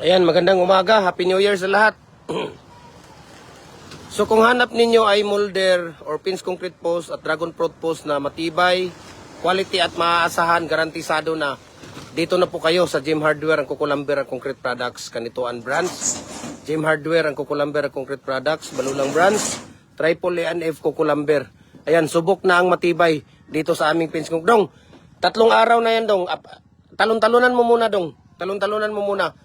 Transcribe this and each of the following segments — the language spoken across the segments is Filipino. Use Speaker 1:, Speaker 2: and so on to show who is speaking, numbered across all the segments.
Speaker 1: Ayan, magandang umaga. Happy New Year sa lahat. So kung hanap ninyo ay molder or pins concrete post at dragon fruit post na matibay, quality at maaasahan, garantisado na, dito na po kayo sa Gem Hardware ang Kukulamber ang Concrete Products, Kanituan Brands. Gem Hardware ang Kukulamber ang Concrete Products, Balulang Brands, Triple A&F Kukulamber. Ayan, subok na ang matibay dito sa aming pins concrete. Dong, 3 araw na yan, Dong. Talon-talunan mo muna, Dong. Talon-talunan mo muna.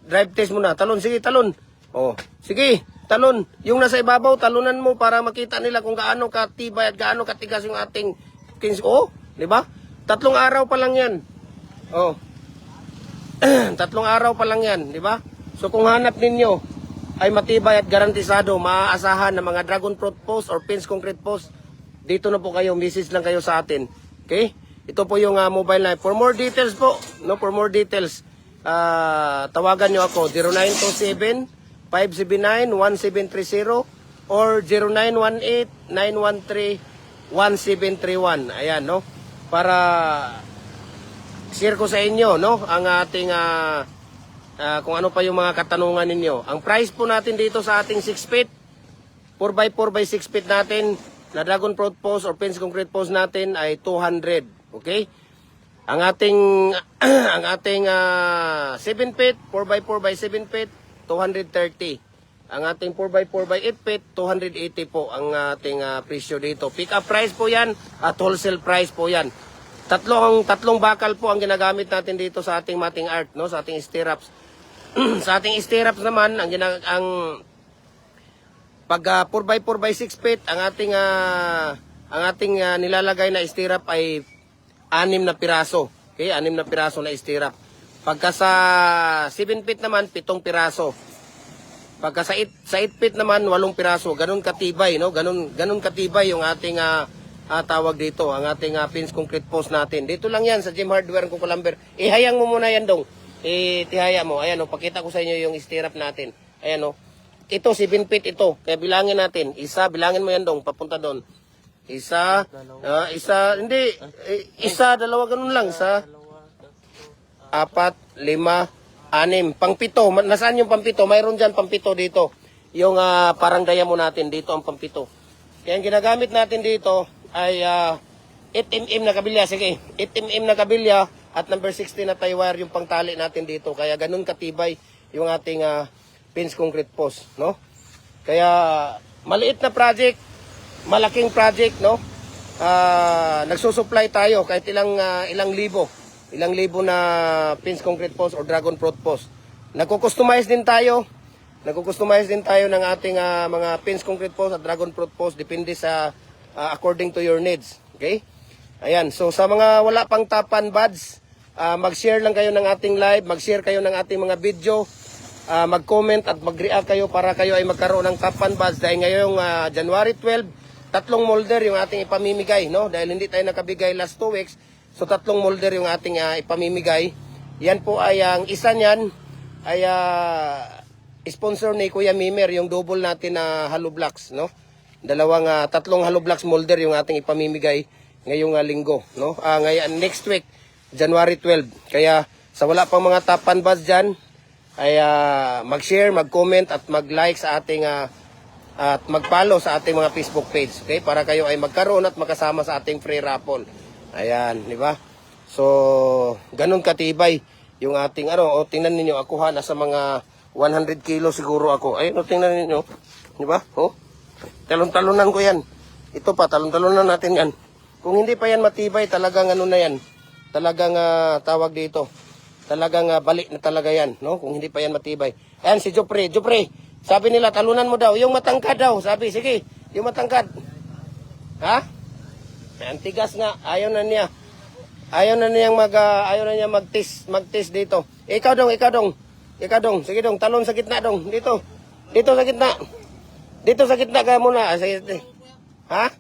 Speaker 1: Drive test muna. Talon, sige, talon. Oh, sige, talon. Yung nasa ibabaw, talunan mo para makita nila kung gaano katibay at gaano katigas yung ating pins. Oh, di ba? 3 araw pa lang yan. Oh. 3 araw pa lang yan, di ba? So kung hanap ninyo ay matibay at garantisado, maaasahan na mga dragon fruit post or pins concrete post, dito na po kayo, message lang kayo sa atin. Okay? Ito po yung mobile line. For more details po, no, for more details, tawagan nyo ako 0927-579-1730 or 0918-913-1731. Ayan, no? Para share ko sa inyo, no? Ang ating kung ano pa yung mga katanungan ninyo. Ang price po natin dito sa ating 6 feet, 4x4 by 6 feet natin na dragon fruit post or pins concrete post natin ay 200. Okay? Ang ating 7 feet, 4x4 by 7 feet, 230. Ang ating 4x4 by 8 feet, 280 po ang ating presyo dito. Pick up price po yan at wholesale price po yan. Tatlong bakal po ang ginagamit natin dito sa ating matting art, no, sa ating stirrups. Sa ating stirrups naman, pag 4x4 by 6 feet, ang ating nilalagay na stirrup ay 6 na piraso. Okay, 6 na piraso na stirrup. Pagka sa 7 feet naman, 7 piraso. Pagka sa 8 feet naman, 8 piraso. Ganun katibay, no? Ganun katibay yung ating tawag dito, ang ating pins concrete post natin. Dito lang yan sa Gem Hardware ang Kukulamber. Ihayang mo muna yan, Dong. Tihaya mo. Ayan, oh, pakita ko sa inyo yung stirrup natin. Ayan, oh. Ito, 7 feet ito. Kaya bilangin natin. Isa, bilangin mo yan, Dong. Papunta doon. Isa, hindi. Isa, dalawa, ganun lang. Isa, 4, 5, 6, pang-pito. Nasaan yung pang-pito? Mayroon dyan pang-pito dito. Yung parang diamond natin. Dito ang pang-pito. Kaya ang ginagamit natin dito ay 8mm na kabilya. Sige, 8mm na kabilya at number 16 na tie wire yung pangtali natin dito. Kaya ganun katibay yung ating pins concrete post, no? Kaya maliit na project, malaking project, no? Nagsusupply tayo kahit ilang libo na pins concrete post or dragon fruit post. Nagko-customize din tayo ng ating mga pins concrete post at dragon fruit post, depende sa according to your needs. Okay? Ayan, so sa mga wala pang tapan buds, mag-share lang kayo ng ating live, mag-share kayo ng ating mga video, mag-comment at mag-react kayo para kayo ay magkaroon ng tapan buds dahil ngayong January 12, 3 molder yung ating ipamimigay, no? Dahil hindi tayo nakabigay last 2 weeks, so 3 molder yung ating ipamimigay. Yan po ay ang isa niyan ay sponsor ni Kuya Mimer, yung double natin na hollow blocks, no? 3 hollow blocks molder yung ating ipamimigay ngayong linggo, no? Ngayon next week, January 12. Kaya sa wala pang mga tapan buds diyan ay mag-share, mag-comment at mag-like sa ating at mag-follow sa ating mga Facebook page, okay? Para kayo ay magkaroon at makasama sa ating free raffle. Ayan, di ba? So, ganun katibay yung ating tingnan niyo ako nasa mga 100 kilo siguro ako. Ayun, tingnan niyo, di ba? Oh. Talon-talunan ko 'yan. Ito pa, talon-talunan natin 'yan. Kung hindi pa 'yan matibay, talagang na 'yan. Talagang tawag dito. Talagang balik na talaga 'yan, no? Kung hindi pa 'yan matibay. Ayan si Jopre, sabi nila talunan mo daw, yung matangkad daw. Sabi, sige, yung matangkad. Ha? Ang tigas nga, ayaw na niya mag-test dito. Ikaw dong. Sige dong, talon sa gitna dong. Dito sa gitna. Dito sa gitna ka muna. Ha?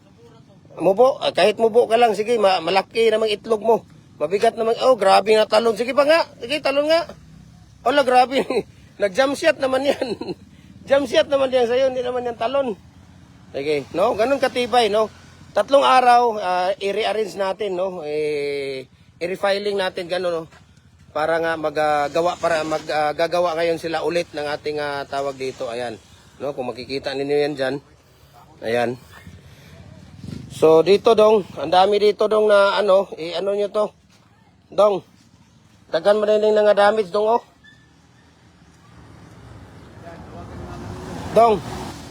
Speaker 1: Mubo, kahit mubo ka lang, sige, malaki namang itlog mo. Mabigat naman, grabe na talon. Sige pa nga, sige, talon nga. Ola, grabe. Nag-jump shot naman yan. Jump shot naman yan sa'yo, hindi naman yan talon. Sige, no? Ganun katibay, no? 3 araw, i-rearrange natin, no? I-refiling natin, gano'n, no? para nga gagawa ngayon sila ulit ng ating tawag dito. Ayan. No, kung makikita ninyo yan diyan. Ayan. So dito dong, ang dami dito dong na ano, ano nyo to? Dong. Dagan man ning nga damage dong oh. Dong.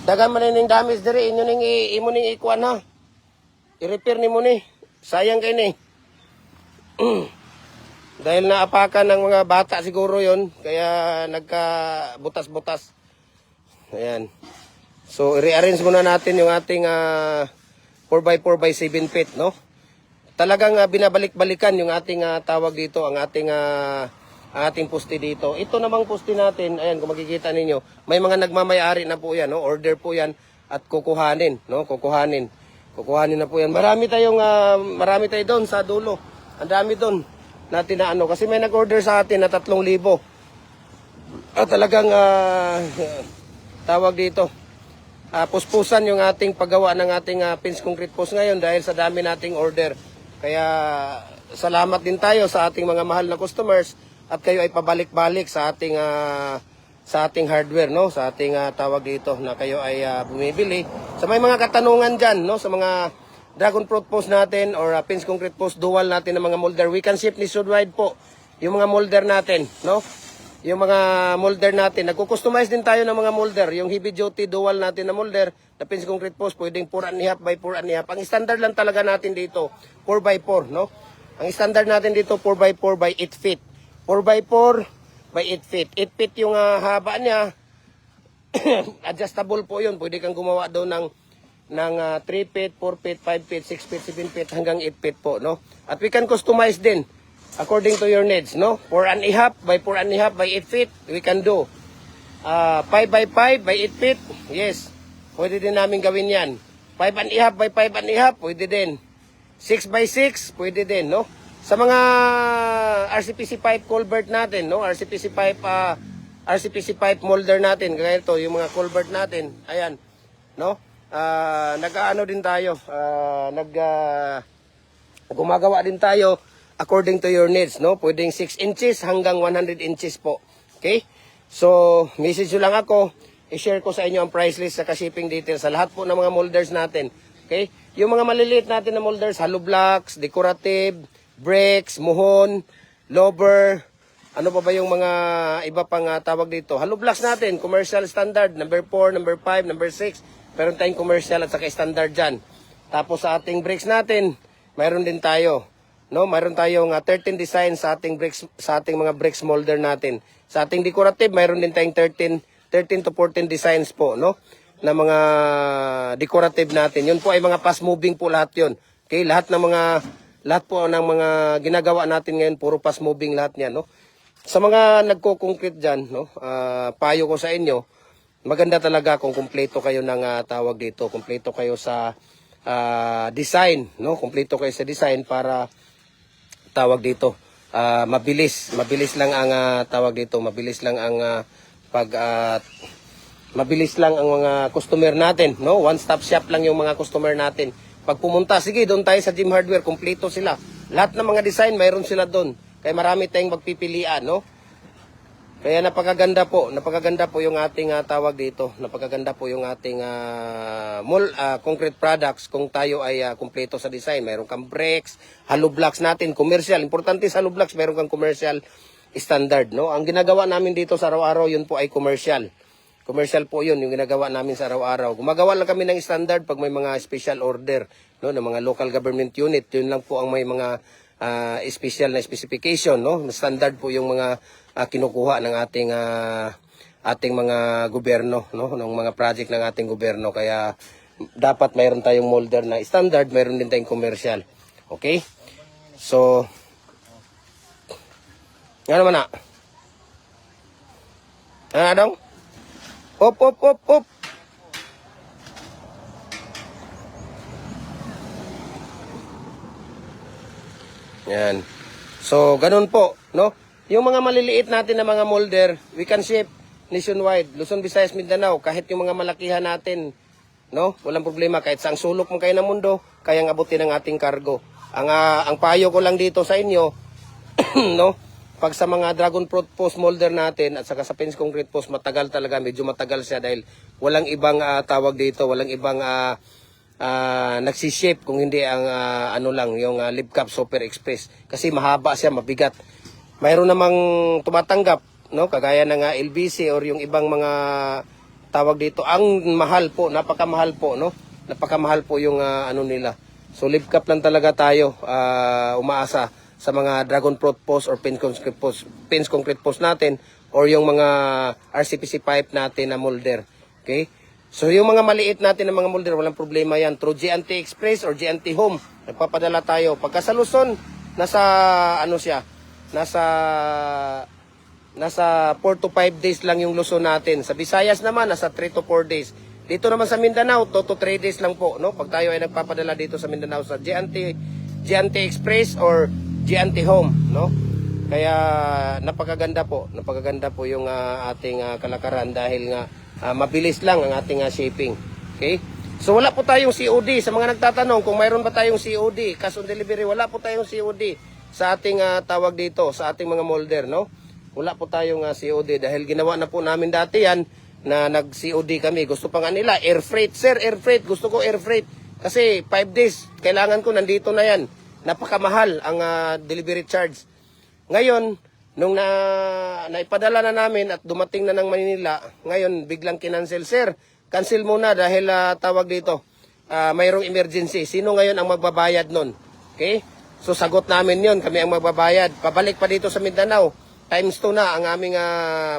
Speaker 1: Dagan man ning damage diri inyo ning imo ning ikuan ha. I-repair ni mo ni. Sayang kay ni. Dahil naapakan ng mga bata siguro yon kaya nagka-butas-butas. Ayan. So, i-rearrange muna natin yung ating 4x4 by 7 feet, no? Talagang binabalik-balikan yung ating tawag dito, ang ating poste dito. Ito namang poste natin, ayan, kung makikita ninyo, may mga nagmamayari na po yan, no? Order po yan at kukuhanin, no? Kukuhanin na po yan. Marami tayo doon sa dulo. Ang dami doon natin na ano. Kasi may nag-order sa atin na 3,000. At talagang tawag dito. Puspusan yung ating paggawa ng ating pins concrete post ngayon dahil sa dami nating order. Kaya salamat din tayo sa ating mga mahal na customers at kayo ay pabalik-balik sa ating hardware, no? Sa ating tawag dito na kayo ay bumibili. Sa may mga katanungan diyan, no, sa mga dragon fruit post natin or pins concrete post dual natin ng mga molder, we can ship nationwide po yung mga molder natin, no? Yung mga molder natin, nagko-customize din tayo ng mga molder. Yung heavy duty dual natin na molder, na pins concrete post, pwedeng 4.5 by 4.5. Ang standard lang talaga natin dito, 4x4, no? Ang standard natin dito, 4x4 by 8 feet. 4x4 by 8 feet. 8 feet yung haba niya. Adjustable po yun. Pwede kang gumawa daw ng 3 feet, 4 feet, 5 feet, 6 feet, 7 feet, hanggang 8 feet po, no? At we can customize din according to your needs, no? 4.5 by 4.5 by 8 feet, we can do. 5 by 5 by 8 feet, yes. Pwede din namin gawin yan. 5.5 by 5.5, pwede din. 6 by 6, pwede din, no? Sa mga RCPC pipe culvert natin, no? RCPC pipe molder natin, kaya ito, yung mga culvert natin, ayan, no? Nag-ano din tayo, gumagawa din tayo according to your needs, no? Pwedeng 6 inches hanggang 100 inches po. Okay? So, message nyo lang ako, i-share ko sa inyo ang price list sa shipping details sa lahat po ng mga molders natin. Okay? Yung mga maliliit natin na molders, hollow blocks, decorative, bricks, muhon, lober, ano pa ba yung mga iba pang tawag dito? Hollow blocks natin, commercial standard, number 4, number 5, number 6. Meron tayong commercial at saka standard dyan. Tapos sa ating bricks natin, mayroon din tayo. No, mayroon tayong 13 designs sa ating bricks, sa ating mga bricks molder natin. Sa ating decorative, mayroon din tayong 13 to 14 designs po, no? Na mga decorative natin. Yun po ay mga fast moving po lahat 'yon. Okay, lahat po ng mga ginagawa natin ngayon puro fast moving lahat niyan, no? Sa mga nagko-concrete diyan, no? Payo ko sa inyo, maganda talaga kung kumpleto kayo ng tawag dito, kumpleto kayo sa design, no? Kumpleto kayo sa design para tawag dito, mabilis lang ang tawag dito, mabilis lang ang mga customer natin, no? One stop shop lang yung mga customer natin. Pag pumunta, sige, doon tayo sa Gym Hardware, kumpleto sila. Lahat ng mga design mayroon sila doon. Kaya marami tayong magpipilian, no? Kaya napakaganda po yung ating tawag dito. Napakaganda po yung ating concrete products kung tayo ay kumpleto sa design. Mayroon kang bricks, hollow blocks natin, commercial. Importante sa hollow blocks, mayroon kang commercial standard, no? Ang ginagawa namin dito sa araw-araw, yun po ay commercial. Commercial po yun, yung ginagawa namin sa araw-araw. Gumagawa lang kami ng standard pag may mga special order, no, ng mga local government unit. Yun lang po ang may mga special na specification, no? Standard po yung mga kinukuha ng ating mga gobyerno, no, ng mga project ng ating gobyerno. Kaya dapat mayroon tayong molder na standard, mayroon din tayong commercial. Okay? So, nga naman na. Ano dong? Op. Yan. So, ganun po, no? Yung mga maliliit natin na mga molder, we can ship nationwide, Luzon, Visayas, Mindanao, kahit yung mga malakihan natin, no? Walang problema, kahit saang sulok mo kayo ng mundo, kayang abutin ang ating kargo. Ang payo ko lang dito sa inyo, no? pag sa mga dragon fruit post molder natin at saka sa fence concrete post, matagal talaga, medyo matagal siya dahil walang ibang tawag dito, walang ibang nagsishape kung hindi ang ano lang, yung Live Cap Super Express. Kasi mahaba siya, mabigat. Mayroon namang tumatanggap, no, kagaya ng LBC or yung ibang mga tawag dito. Ang mahal po, napakamahal po, no? Napakamahal po yung ano nila. So Live Cap lang talaga tayo umaasa sa mga dragon fruit post or pins concrete post natin or yung mga RCPC pipe natin na molder. Okay? So yung mga maliit natin na mga molder, walang problema yan. Through GNT Express or GNT Home, nagpapadala tayo. Pagka sa Luzon, nasa ano siya, nasa 4 to 5 days lang yung Luzon natin. Sa Visayas naman, nasa 3 to 4 days. Dito naman sa Mindanao, 2 to 3 days lang po, no? Pag tayo ay nagpapadala dito sa Mindanao sa GNT Express or GNT Home, no? Kaya napakaganda po yung ating kalakaran dahil nga mabilis lang ang ating shipping. Okay? So wala po tayong COD. Sa mga nagtatanong kung mayroon ba tayong COD, cash on delivery, wala po tayong COD sa ating tawag dito, sa ating mga molder, no? Wala po tayong COD dahil ginawa na po namin dati yan na nag-COD kami. Gusto pa nga nila, air freight. Sir, air freight. Gusto ko air freight. Kasi 5 days, kailangan ko nandito na yan. Napakamahal ang delivery charge. Ngayon, nung naipadala na namin at dumating na ng Manila, ngayon biglang kinancel. Sir, cancel muna dahil tawag dito, mayroong emergency. Sino ngayon ang magbabayad nun? Okay? So sagot namin yon, kami ang magbabayad. Pabalik pa dito sa Mindanao, times 2 na ang aming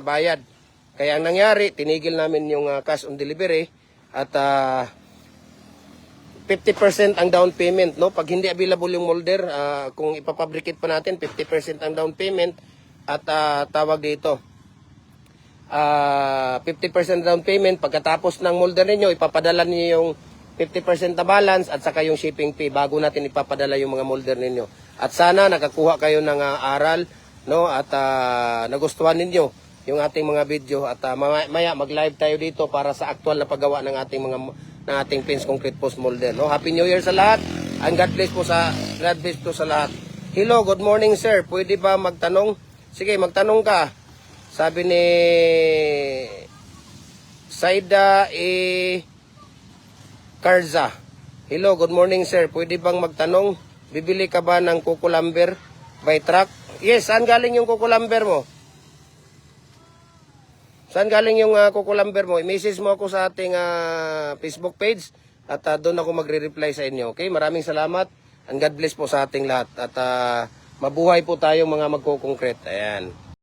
Speaker 1: bayad. Kaya ang nangyari, tinigil namin yung cash on delivery at 50% ang down payment, no? Pag hindi available yung molder, kung ipapabricate pa natin, 50% ang down payment at tawag dito, 50% down payment. Pagkatapos ng molder ninyo, ipapadala niyo yung 50% na balance at saka yung shipping fee bago natin ipapadala yung mga molder ninyo. At sana nakakuha kayo ng aral, no? At nagustuhan ninyo yung ating mga video at maya mag-live tayo dito para sa actual na paggawa ng ating mga fence concrete post molder, no? Happy New Year sa lahat. And God bless po sa lahat. Hello, good morning sir. Pwede ba magtanong? Sige, magtanong ka. Sabi ni Saida Karza. Hello, good morning sir. Pwede bang magtanong? Bibili ka ba ng kukulamber by truck? Yes, saan galing yung kukulamber mo? Saan galing yung kukulamber mo? I-message mo ako sa ating Facebook page at doon ako magre-reply sa inyo. Okay? Maraming salamat and God bless po sa ating lahat. At mabuhay po tayong mga magko-concrete. Ayan.